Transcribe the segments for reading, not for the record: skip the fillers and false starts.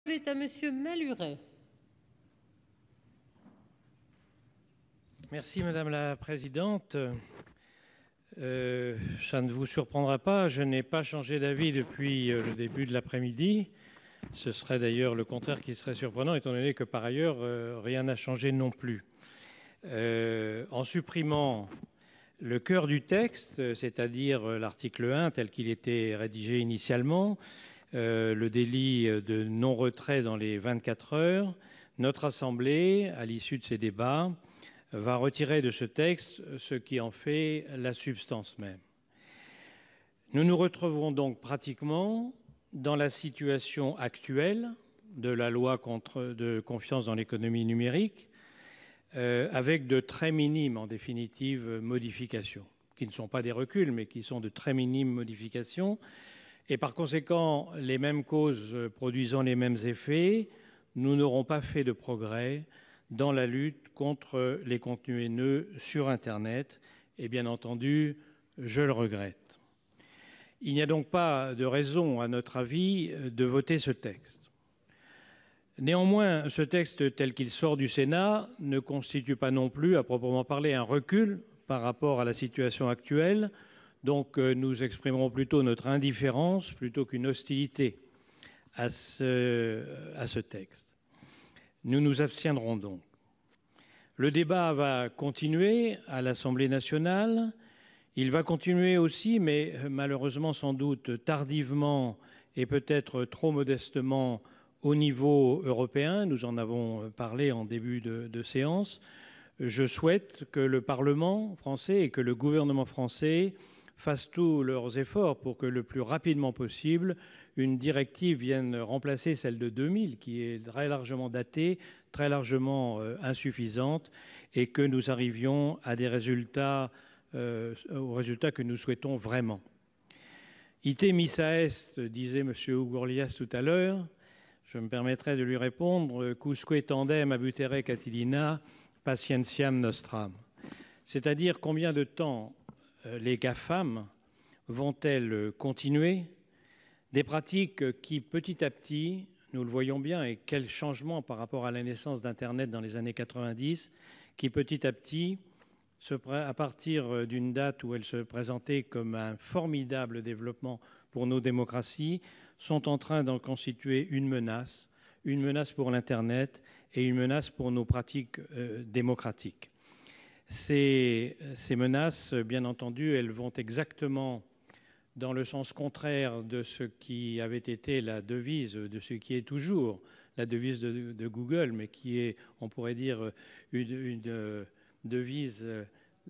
Est à Monsieur Maluret. Merci Madame la Présidente. Ça ne vous surprendra pas, je n'ai pas changé d'avis depuis le début de l'après-midi. Ce serait d'ailleurs le contraire qui serait surprenant, étant donné que par ailleurs, rien n'a changé non plus. En supprimant le cœur du texte, c'est-à-dire l'article 1 tel qu'il était rédigé initialement, le délit de non-retrait dans les 24 heures, notre Assemblée, à l'issue de ces débats, va retirer de ce texte ce qui en fait la substance même. Nous nous retrouverons donc pratiquement dans la situation actuelle de la loi de confiance dans l'économie numérique, avec de très minimes, en définitive, modifications, qui ne sont pas des reculs, mais qui sont de très minimes modifications. Et par conséquent, les mêmes causes produisant les mêmes effets, nous n'aurons pas fait de progrès dans la lutte contre les contenus haineux sur Internet. Et bien entendu, je le regrette. Il n'y a donc pas de raison, à notre avis, de voter ce texte. Néanmoins, ce texte tel qu'il sort du Sénat ne constitue pas non plus, à proprement parler, un recul par rapport à la situation actuelle. Donc nous exprimerons plutôt notre indifférence plutôt qu'une hostilité à ce texte. Nous nous abstiendrons donc. Le débat va continuer à l'Assemblée nationale. Il va continuer aussi, mais malheureusement sans doute tardivement et peut-être trop modestement au niveau européen. Nous en avons parlé en début de séance. Je souhaite que le Parlement français et que le gouvernement français fassent tous leurs efforts pour que le plus rapidement possible, une directive vienne remplacer celle de 2000, qui est très largement datée, très largement insuffisante, et que nous arrivions à des résultats, aux résultats que nous souhaitons vraiment. Ite missa est, disait M. Oughourlias tout à l'heure. Je me permettrai de lui répondre, cusque tandem abutere Catilina, patientiam nostram. C'est-à-dire combien de temps les GAFAM vont-elles continuer des pratiques qui, petit à petit, nous le voyons bien, et quel changement par rapport à la naissance d'Internet dans les années 90, qui petit à petit, à partir d'une date où elles se présentaient comme un formidable développement pour nos démocraties, sont en train d'en constituer une menace pour l'Internet et une menace pour nos pratiques démocratiques. Ces menaces, bien entendu, elles vont exactement dans le sens contraire de ce qui avait été la devise, de ce qui est toujours la devise de Google, mais qui est, on pourrait dire, une devise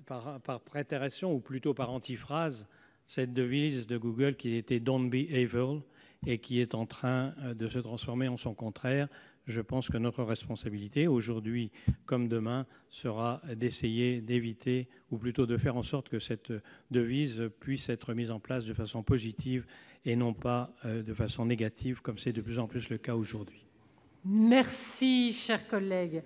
par prétération ou plutôt par antiphrase, cette devise de Google qui était « Don't be evil » et qui est en train de se transformer en son contraire. Je pense que notre responsabilité, aujourd'hui comme demain, sera d'essayer d'éviter, ou plutôt de faire en sorte que cette devise puisse être mise en place de façon positive et non pas de façon négative, comme c'est de plus en plus le cas aujourd'hui. Merci, chers collègues.